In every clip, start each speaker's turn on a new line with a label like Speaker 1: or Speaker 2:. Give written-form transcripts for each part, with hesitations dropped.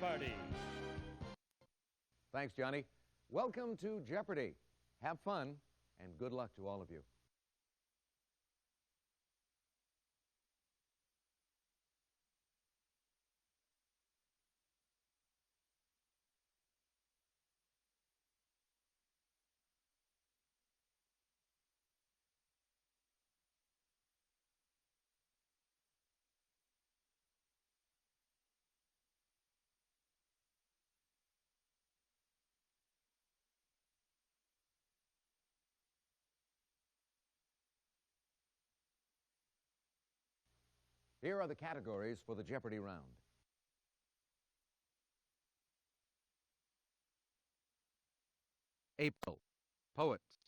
Speaker 1: Jeopardy!
Speaker 2: Thanks, Johnny. Welcome to Jeopardy! Have fun, and good luck to all of you. Here are the categories for the Jeopardy round. April, Poets,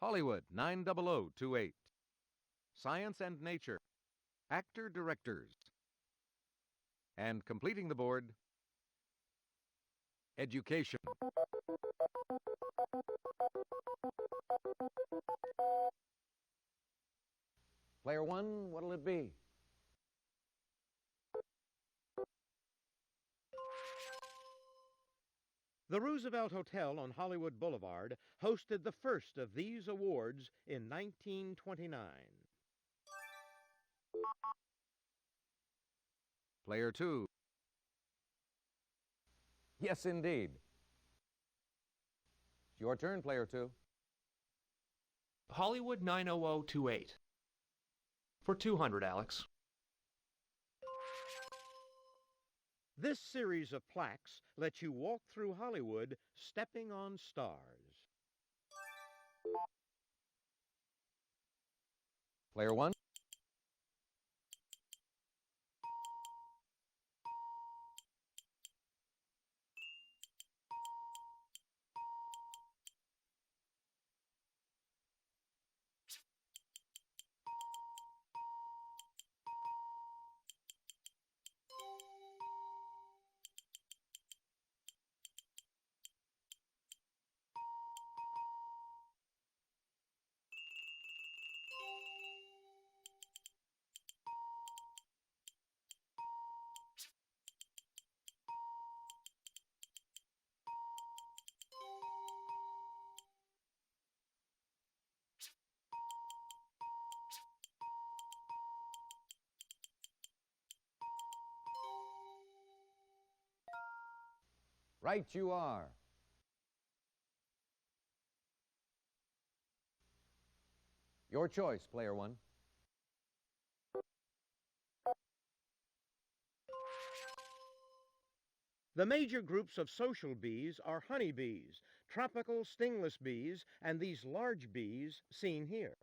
Speaker 2: Hollywood 90028, Science and Nature, Actor-Directors, and completing the board, Education. Player one, what'll it be?
Speaker 3: The Roosevelt Hotel on Hollywood Boulevard hosted the first of these awards in 1929.
Speaker 2: Player two. Yes, indeed. It's your turn, Player two.
Speaker 4: Hollywood 90028. For 200, Alex.
Speaker 3: This series of plaques lets you walk through Hollywood stepping on stars.
Speaker 2: Player one. Right you are. Your choice, Player one.
Speaker 3: The major groups of social bees are honeybees, tropical stingless bees, and these large bees seen here.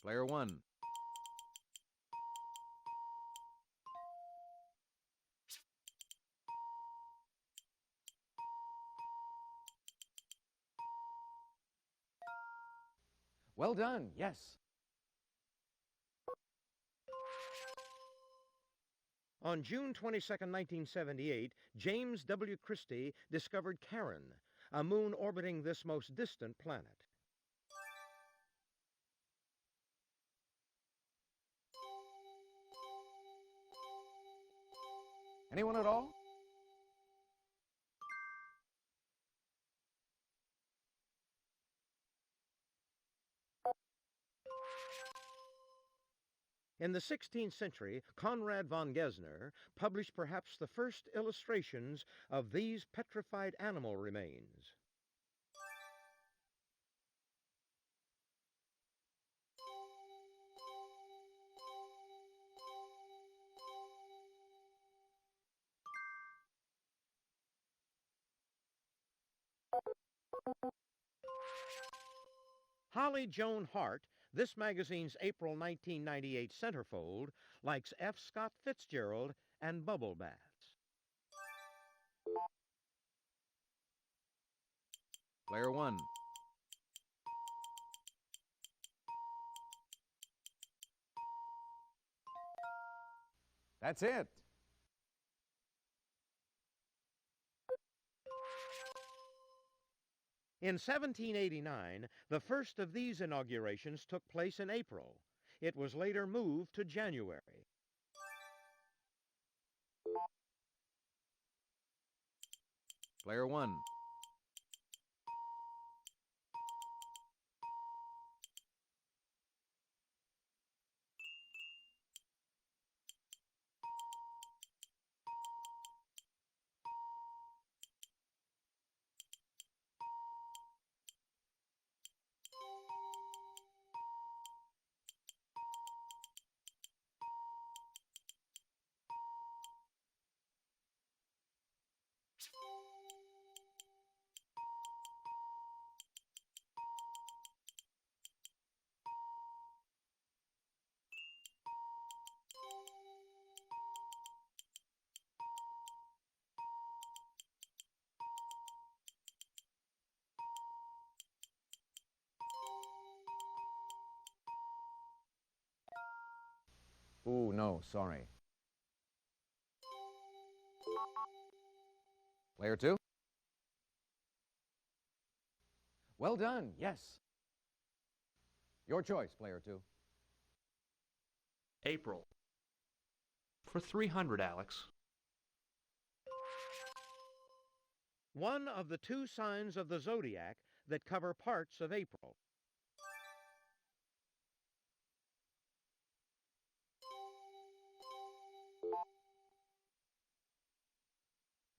Speaker 2: Player one. Well done, yes.
Speaker 3: On June 22, 1978, James W. Christie discovered Charon, a moon orbiting this most distant planet.
Speaker 2: Anyone at all?
Speaker 3: In the 16th century, Conrad von Gesner published perhaps the first illustrations of these petrified animal remains. Holly Joan Hart, this magazine's April 1998 centerfold, likes F. Scott Fitzgerald and bubble baths.
Speaker 2: Player one. That's it.
Speaker 3: In 1789, the first of these inaugurations took place in April. It was later moved to January.
Speaker 2: Player 1. Ooh, no, sorry. Player 2. Well done, yes. Your choice, Player 2.
Speaker 4: April. For 300, Alex.
Speaker 3: One of the two signs of the zodiac that cover parts of April.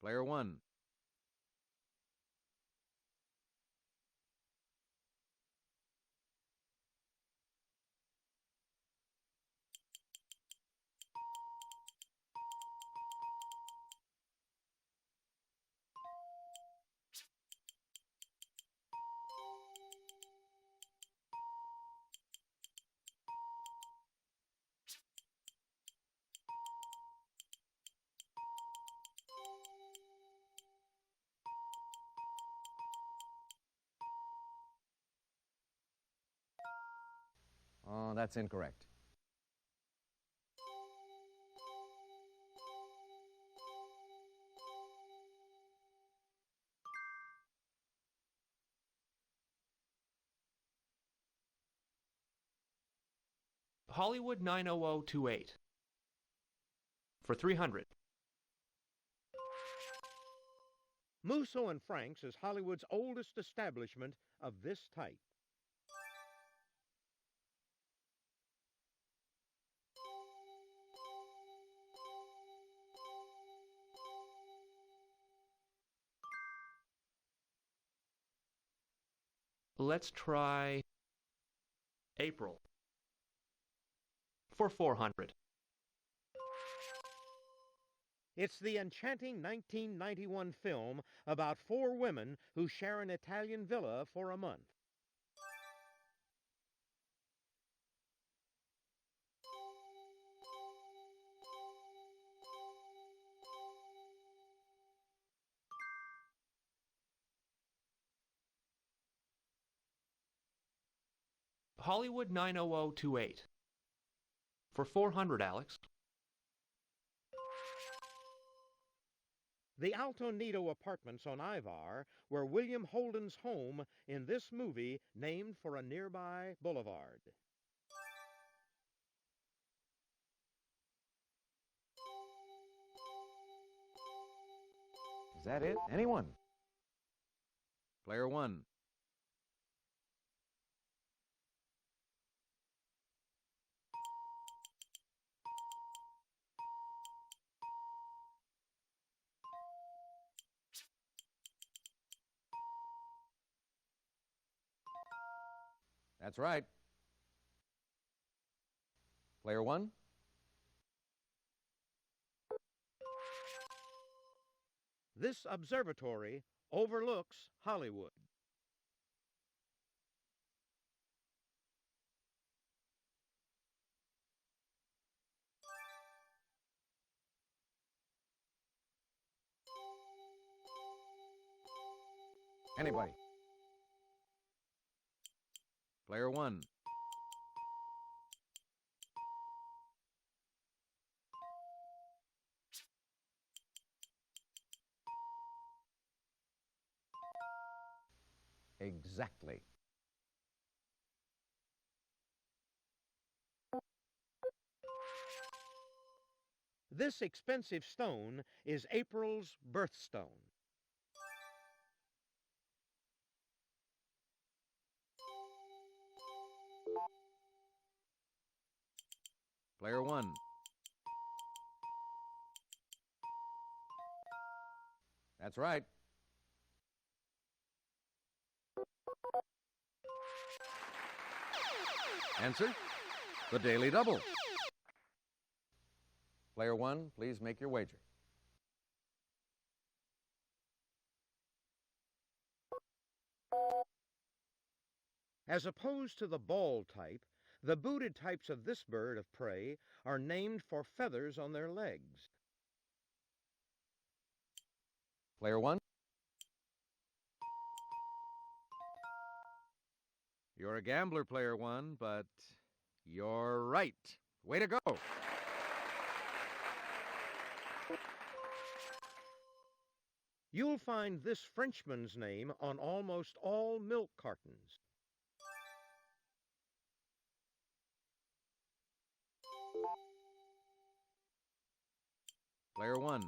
Speaker 2: Player 1. Oh, that's incorrect.
Speaker 4: Hollywood 90028. For 300.
Speaker 3: Musso and Frank's is Hollywood's oldest establishment of this type.
Speaker 4: Let's try April. For 400.
Speaker 3: It's the enchanting 1991 film about four women who share an Italian villa for a month.
Speaker 4: Hollywood 90028. For 400, Alex.
Speaker 3: The Alto Nido apartments on Ivar were William Holden's home in this movie named for a nearby boulevard.
Speaker 2: Is that it? Anyone? Player 1. That's right. Player 1.
Speaker 3: This observatory overlooks Hollywood.
Speaker 2: Anybody? Player 1. exactly.
Speaker 3: This expensive stone is April's birthstone.
Speaker 2: Player 1. That's right. Answer, the Daily Double. Player 1, please make your wager.
Speaker 3: As opposed to the ball type, the booted types of this bird of prey are named for feathers on their legs.
Speaker 2: Player 1. You're a gambler, Player 1, but you're right. Way to go.
Speaker 3: You'll find this Frenchman's name on almost all milk cartons.
Speaker 2: Player 1.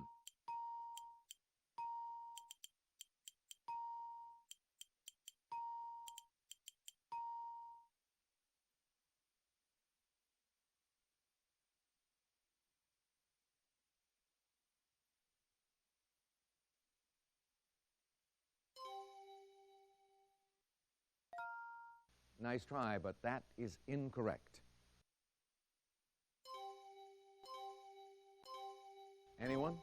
Speaker 2: Nice try, but that is incorrect. Anyone?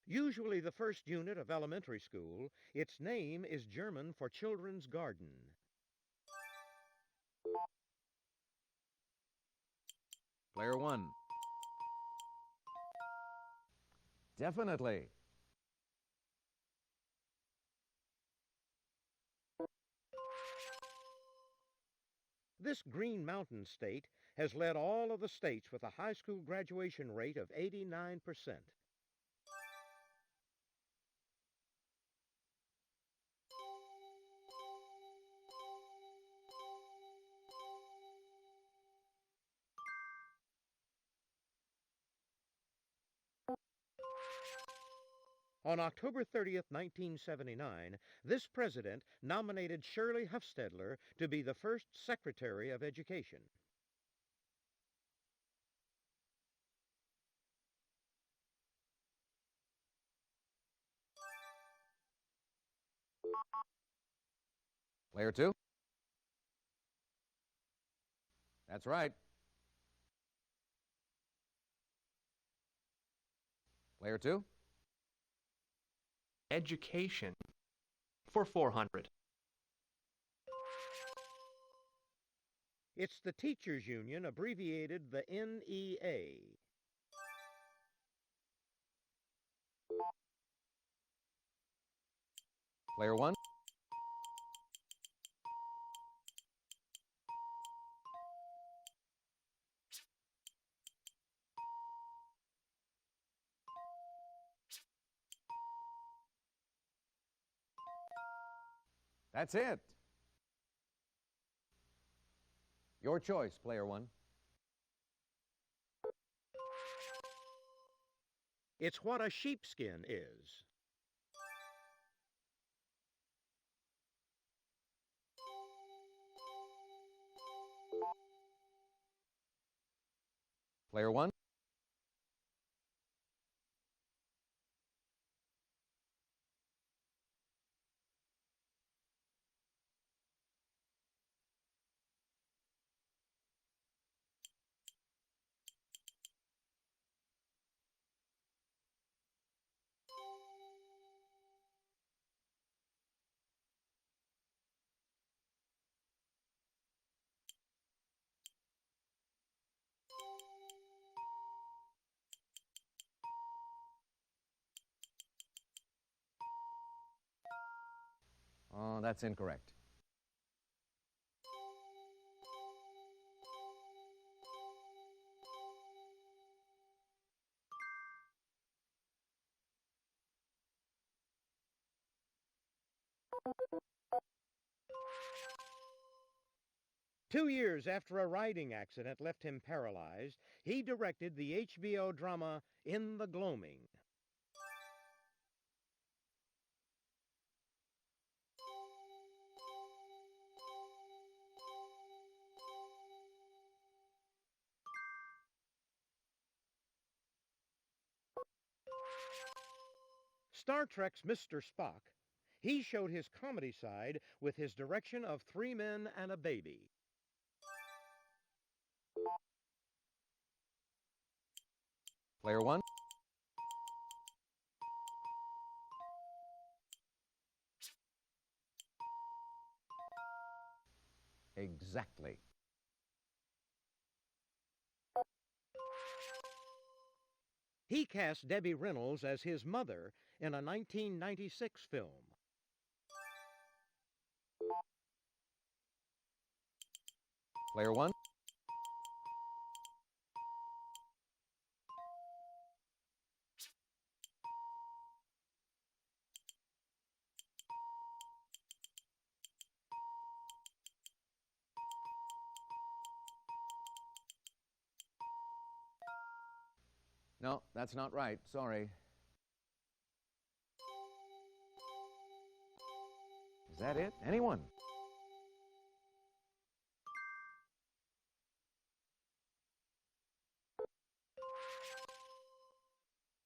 Speaker 3: Usually the first unit of elementary school, its name is German for children's garden.
Speaker 2: Player 1. Definitely.
Speaker 3: This Green Mountain state has led all of the states with a high school graduation rate of 89%. On October 30th, 1979, this president nominated Shirley Hufstedler to be the first Secretary of Education.
Speaker 2: Player 2. That's right. Player 2.
Speaker 4: Education for 400.
Speaker 3: It's the Teachers Union, abbreviated the NEA.
Speaker 2: Player 1. That's it. Your choice, Player 1.
Speaker 3: It's what a sheepskin is.
Speaker 2: Player 1. Oh, that's incorrect.
Speaker 3: 2 years after a riding accident left him paralyzed, he directed the HBO drama In the Gloaming. Star Trek's Mr. Spock, he showed his comedy side with his direction of Three Men and a Baby.
Speaker 2: Player one. Exactly.
Speaker 3: He cast Debbie Reynolds as his mother in a 1996 film.
Speaker 2: Player one. No, that's not right. Sorry. Is that it? Anyone?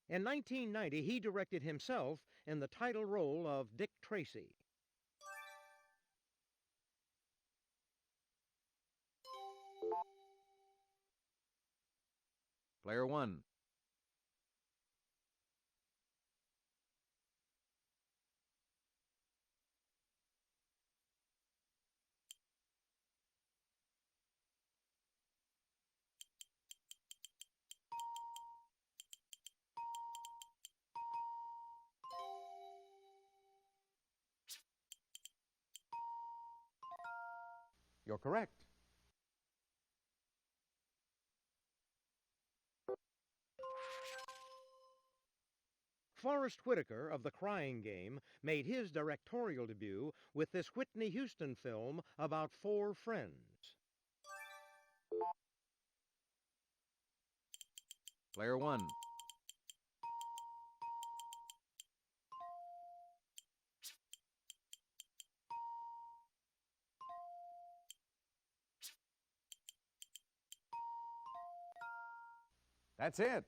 Speaker 3: In 1990, he directed himself in the title role of Dick Tracy.
Speaker 2: Player one. You're correct.
Speaker 3: Forrest Whitaker of The Crying Game made his directorial debut with this Whitney Houston film about four friends.
Speaker 2: Player one. That's it.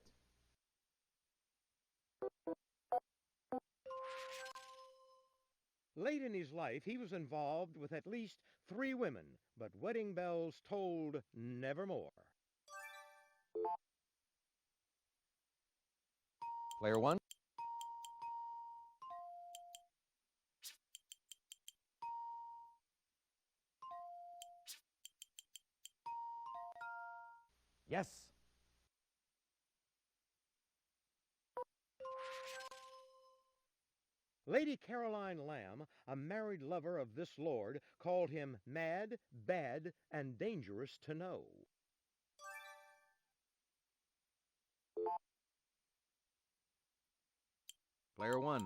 Speaker 3: Late in his life, he was involved with at least 3 women, but wedding bells tolled nevermore.
Speaker 2: Player one. Yes.
Speaker 3: Lady Caroline Lamb, a married lover of this lord, called him mad, bad, and dangerous to know.
Speaker 2: Player one.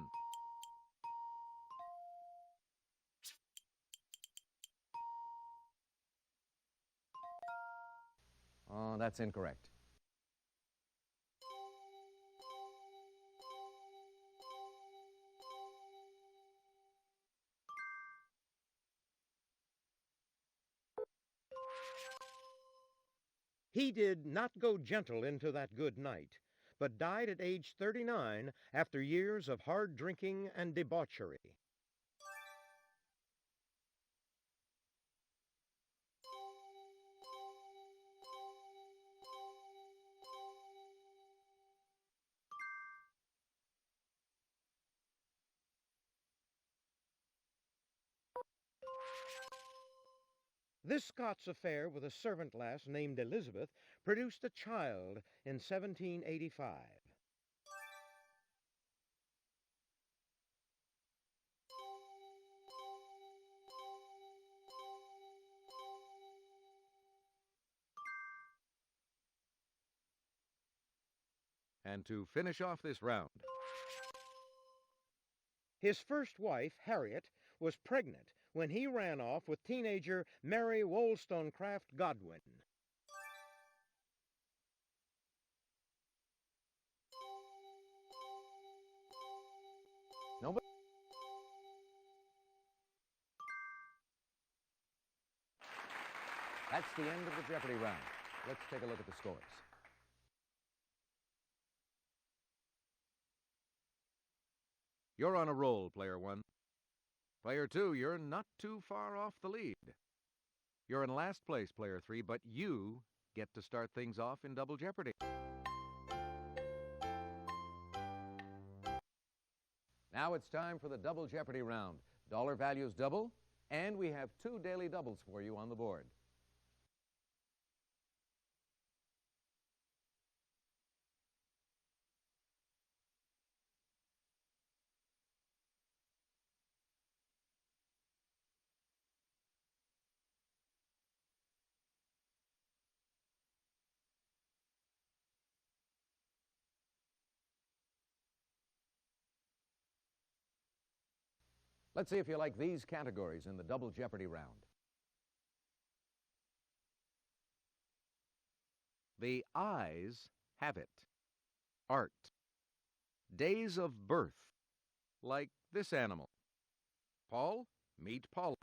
Speaker 2: Oh, that's incorrect.
Speaker 3: He did not go gentle into that good night, but died at age 39 after years of hard drinking and debauchery. This Scots affair with a servant lass named Elizabeth produced a child in 1785.
Speaker 2: And to finish off this round,
Speaker 3: His first wife, Harriet, was pregnant when he ran off with teenager Mary Wollstonecraft Godwin?
Speaker 2: Nobody. That's the end of the Jeopardy round. Let's take a look at the scores. You're on a roll, Player 1. Player 2, you're not too far off the lead. You're in last place, Player 3, but you get to start things off in Double Jeopardy. Now it's time for the Double Jeopardy round. Dollar values double, and we have 2 daily doubles for you on the board. Let's see if you like these categories in the Double Jeopardy round. The eyes have it. Art. Days of birth, like this animal. Paul, meet Paula.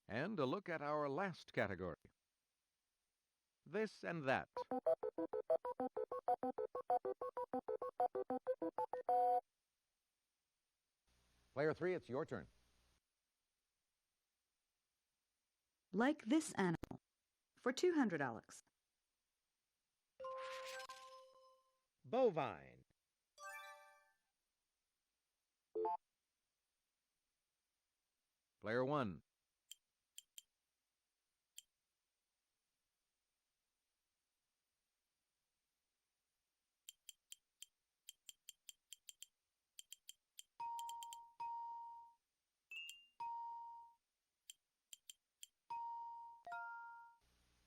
Speaker 2: And a look at our last category. This and that. Player 3, it's your turn.
Speaker 1: Like this animal, for $200.
Speaker 3: Bovine.
Speaker 2: Player 1.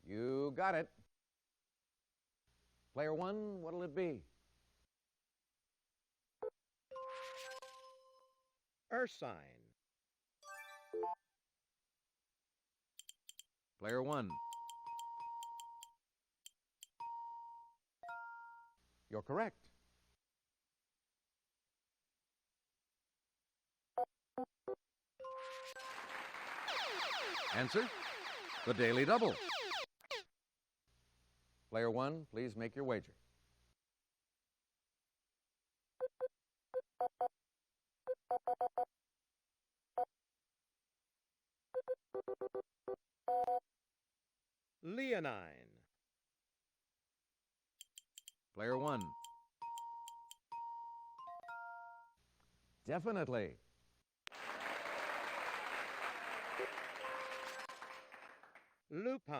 Speaker 2: You got it. Player 1, what'll it be?
Speaker 3: Ursine.
Speaker 2: Player 1. You're correct. Answer? The Daily Double. Player 1, please make your wager.
Speaker 3: Leonine.
Speaker 2: Player 1. Definitely.
Speaker 3: Lupine.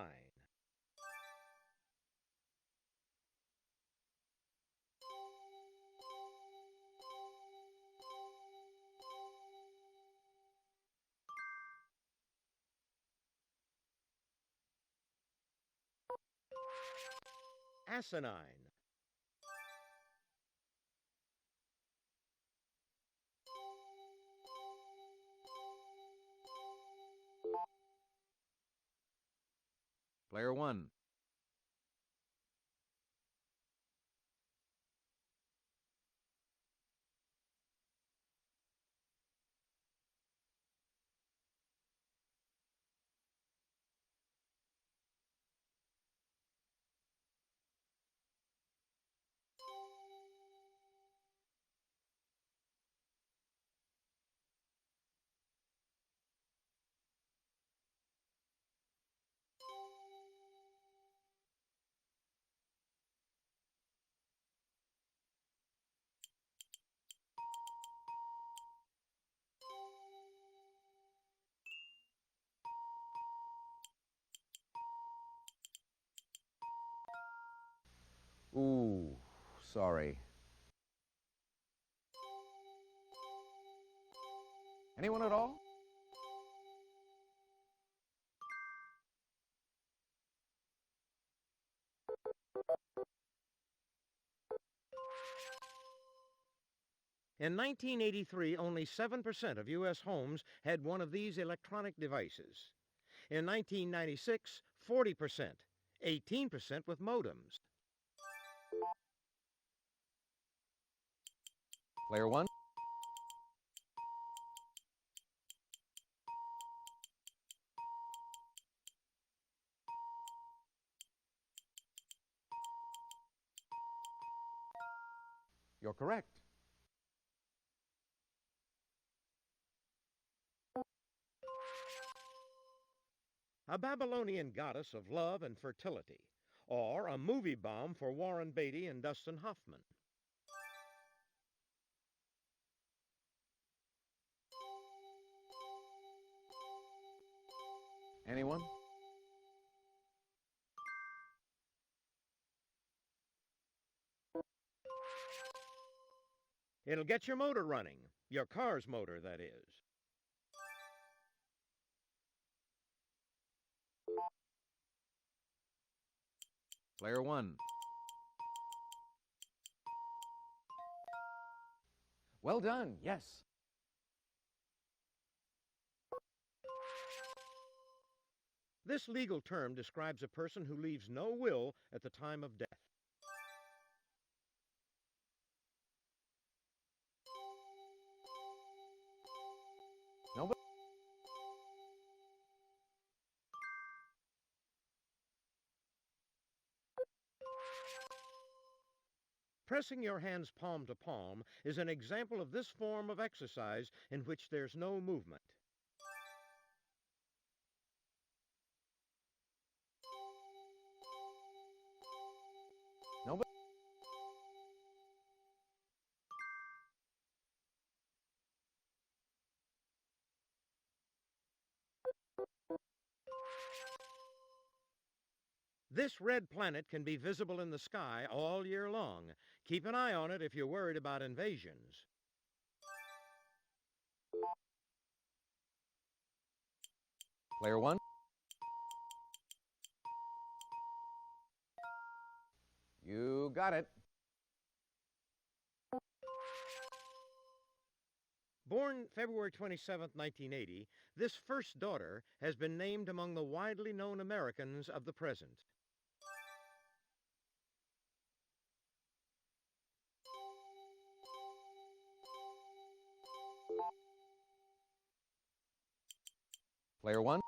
Speaker 3: Asinine.
Speaker 2: Player 1. Ooh, sorry. Anyone at all?
Speaker 3: In 1983, only 7% of U.S. homes had one of these electronic devices. In 1996, 40%, 18% with modems.
Speaker 2: Player 1. You're correct.
Speaker 3: A Babylonian goddess of love and fertility, or a movie bomb for Warren Beatty and Dustin Hoffman.
Speaker 2: Anyone?
Speaker 3: It'll get your motor running, your car's motor, that is.
Speaker 2: Player 1. Well done, yes.
Speaker 3: This legal term describes a person who leaves no will at the time of death.
Speaker 2: Nobody?
Speaker 3: Pressing your hands palm to palm is an example of this form of exercise in which there's no movement.
Speaker 2: Nobody?
Speaker 3: This red planet can be visible in the sky all year long. Keep an eye on it if you're worried about invasions.
Speaker 2: Player 1. You got it.
Speaker 3: Born February 27, 1980, this first daughter has been named among the widely known Americans of the present.
Speaker 2: Player 1.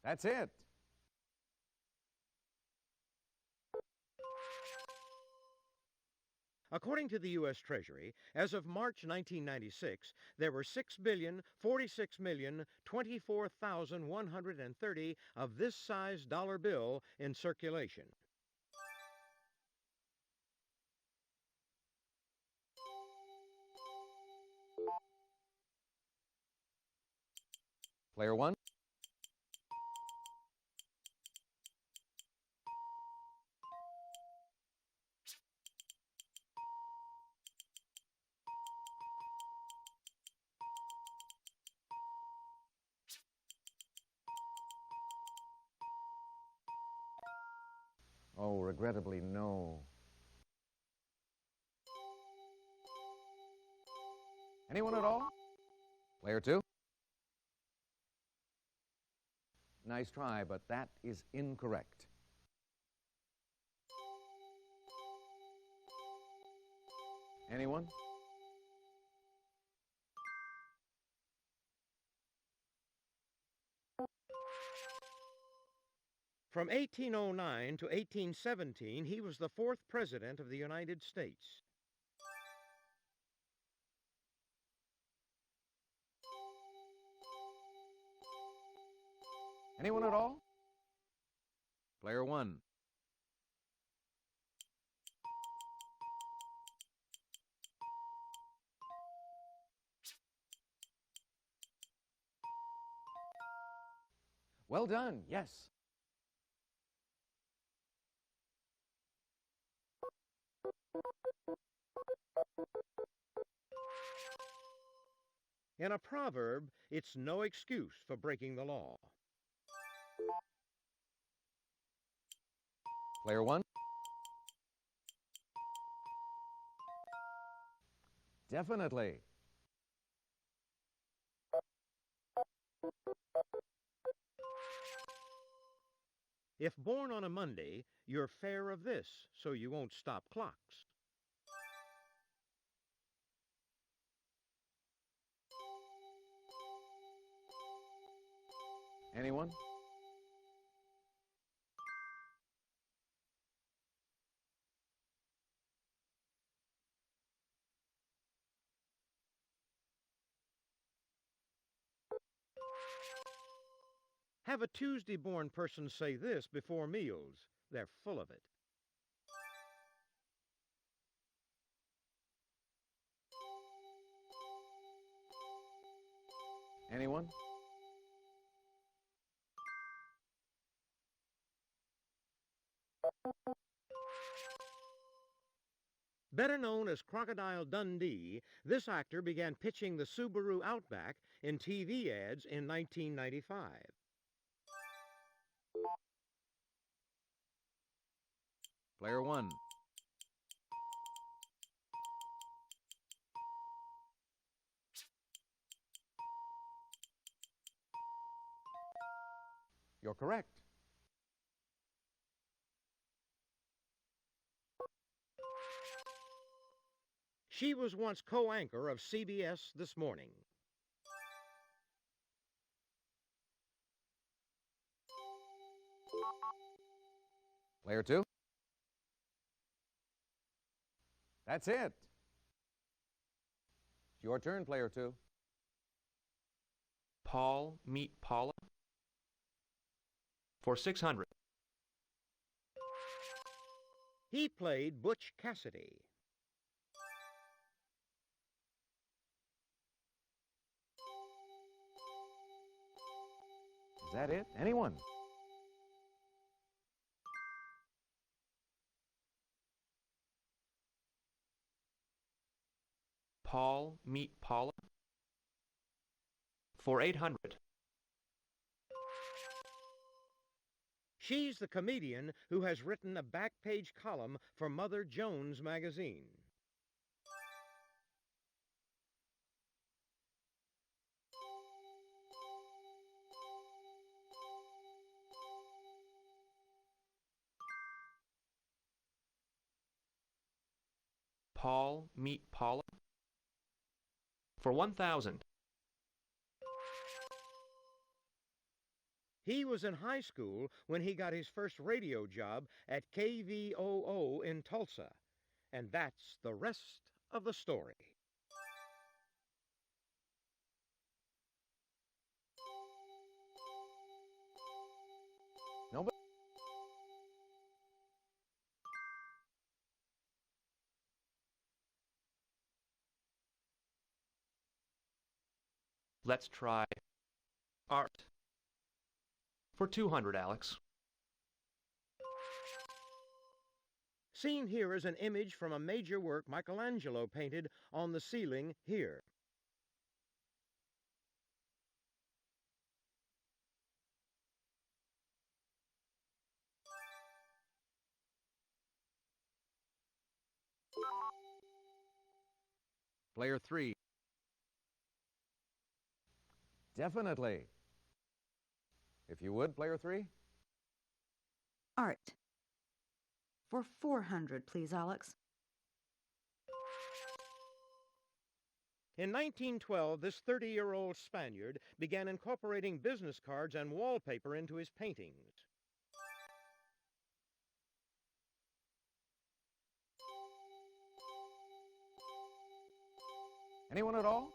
Speaker 2: That's it.
Speaker 3: According to the U.S. Treasury, as of March 1996, there were 6,046,024,130 of this size dollar bill in circulation.
Speaker 2: Player 1. Oh, regrettably, no. Anyone at all? Player 2. Nice try, but that is incorrect. Anyone?
Speaker 3: From 1809 to 1817, he was the fourth President of the United States.
Speaker 2: Anyone at all? Player 1. Well done, yes.
Speaker 3: In a proverb, it's no excuse for breaking the law.
Speaker 2: Player 1. Definitely.
Speaker 3: If born on a Monday, you're fair of this, so you won't stop clocks.
Speaker 2: Anyone?
Speaker 3: Have a Tuesday-born person say this before meals. They're full of it.
Speaker 2: Anyone?
Speaker 3: Better known as Crocodile Dundee, this actor began pitching the Subaru Outback in TV ads in 1995.
Speaker 2: Player 1. You're correct.
Speaker 3: She was once co-anchor of CBS This Morning.
Speaker 2: Player 2. That's it. It's your turn, Player 2.
Speaker 4: Paul meet Paula for 600.
Speaker 3: He played Butch Cassidy.
Speaker 2: Is that it? Anyone?
Speaker 4: Paul meet Paula for 800.
Speaker 3: She's the comedian who has written a back-page column for Mother Jones magazine.
Speaker 4: Paul meet Paula for 1,000.
Speaker 3: He was in high school when he got his first radio job at KVOO in Tulsa. And that's the rest of the story.
Speaker 2: Nobody?
Speaker 4: Let's try art for 200, Alex.
Speaker 3: Seen here is an image from a major work Michelangelo painted on the ceiling here.
Speaker 2: Player 3. Definitely. If you would, Player 3.
Speaker 1: Art. For 400, please, Alex.
Speaker 3: In 1912, this 30-year-old Spaniard began incorporating business cards and wallpaper into his paintings.
Speaker 2: Anyone at all?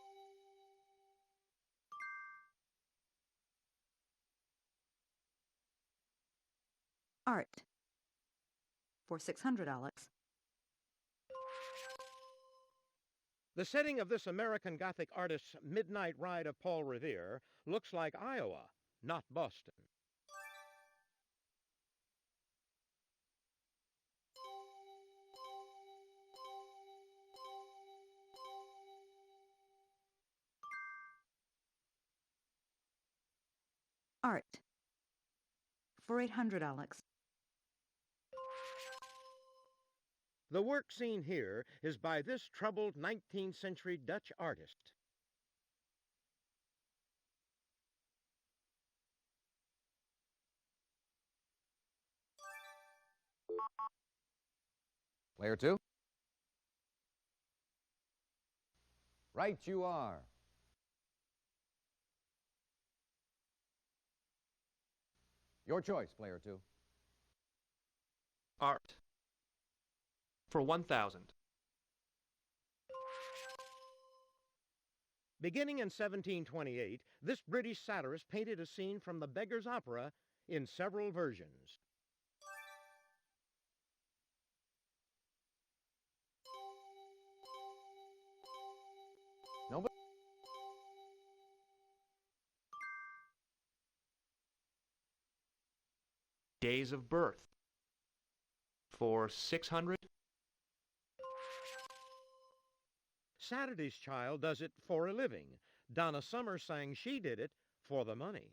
Speaker 1: Art. For 600, Alex.
Speaker 3: The setting of this American Gothic artist's Midnight Ride of Paul Revere looks like Iowa, not Boston.
Speaker 1: Art. For 800, Alex.
Speaker 3: The work seen here is by this troubled 19th century Dutch artist.
Speaker 2: Player 2? Right you are. Your choice, Player 2.
Speaker 4: Art. For 1,000.
Speaker 3: Beginning in 1728, this British satirist painted a scene from the Beggar's Opera in several versions.
Speaker 2: Nobody?
Speaker 4: Days of birth. For 600.
Speaker 3: Saturday's Child does it for a living. Donna Summer sang she did it for the money.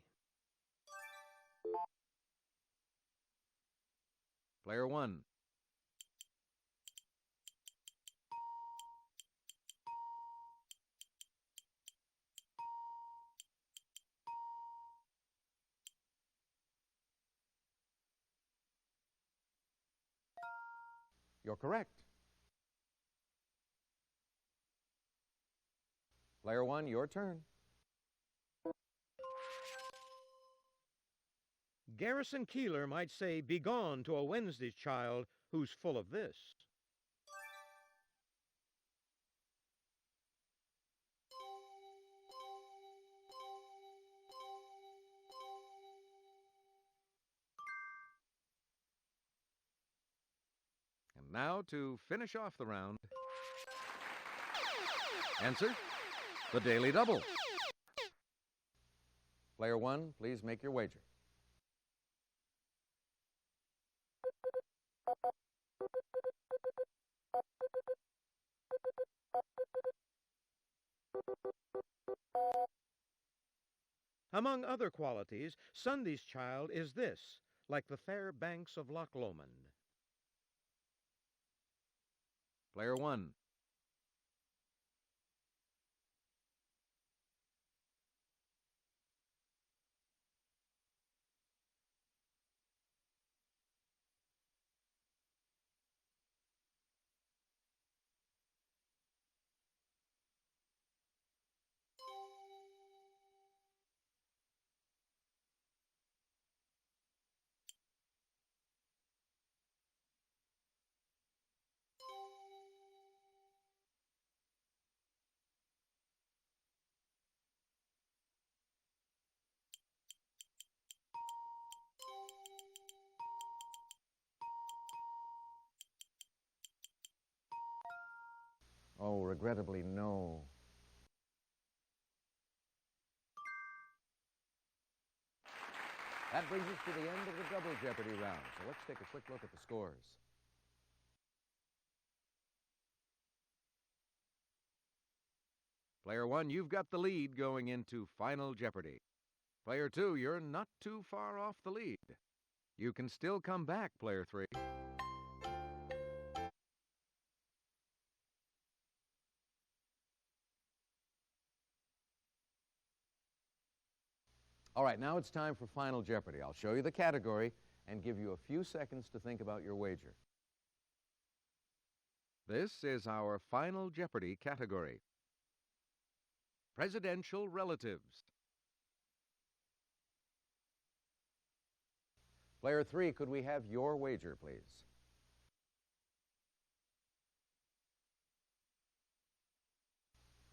Speaker 2: Player 1. You're correct. Player 1, your turn.
Speaker 3: Garrison Keillor might say begone to a Wednesday's Child who's full of this.
Speaker 2: And now to finish off the round. Answer, the Daily Double. Player 1, please make your wager.
Speaker 3: Among other qualities, Sunday's Child is this, like the fair banks of Loch Lomond.
Speaker 2: Player 1. Oh, regrettably, no. That brings us to the end of the Double Jeopardy round. So let's take a quick look at the scores. Player 1, you've got the lead going into Final Jeopardy. Player 2, you're not too far off the lead. You can still come back, Player 3. All right, now it's time for Final Jeopardy. I'll show you the category and give you a few seconds to think about your wager. This is our Final Jeopardy category. Presidential relatives. Player 3, could we have your wager, please?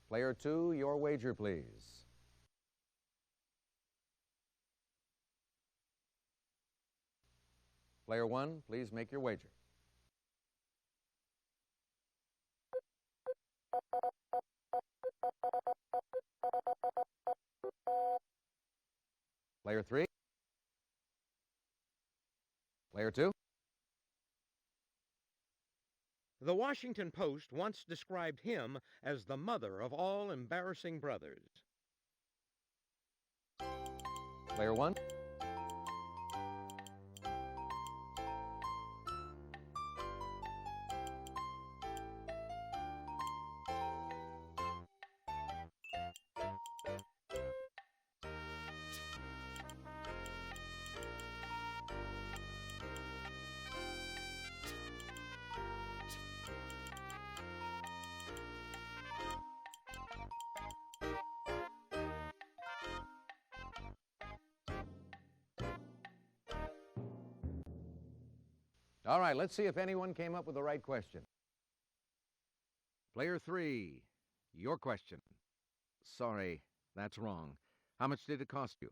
Speaker 2: Player 2, your wager, please. Player 1, please make your wager. Player 3. Player 2.
Speaker 3: The Washington Post once described him as the mother of all embarrassing brothers.
Speaker 2: Player 1. All right, let's see if anyone came up with the right question. Player 3, your question. Sorry, that's wrong. How much did it cost you?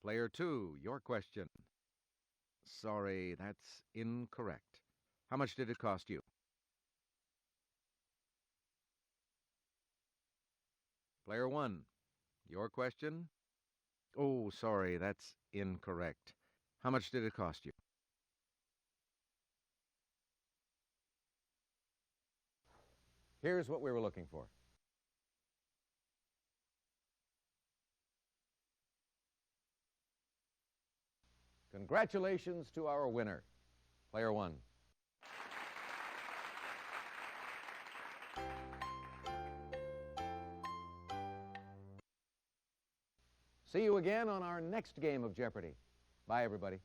Speaker 2: Player 2, your question. Sorry, that's incorrect. How much did it cost you? Player 1, your question. Oh, sorry, that's incorrect. How much did it cost you? Here's what we were looking for. Congratulations to our winner, Player 1. See you again on our next game of Jeopardy! Bye, everybody.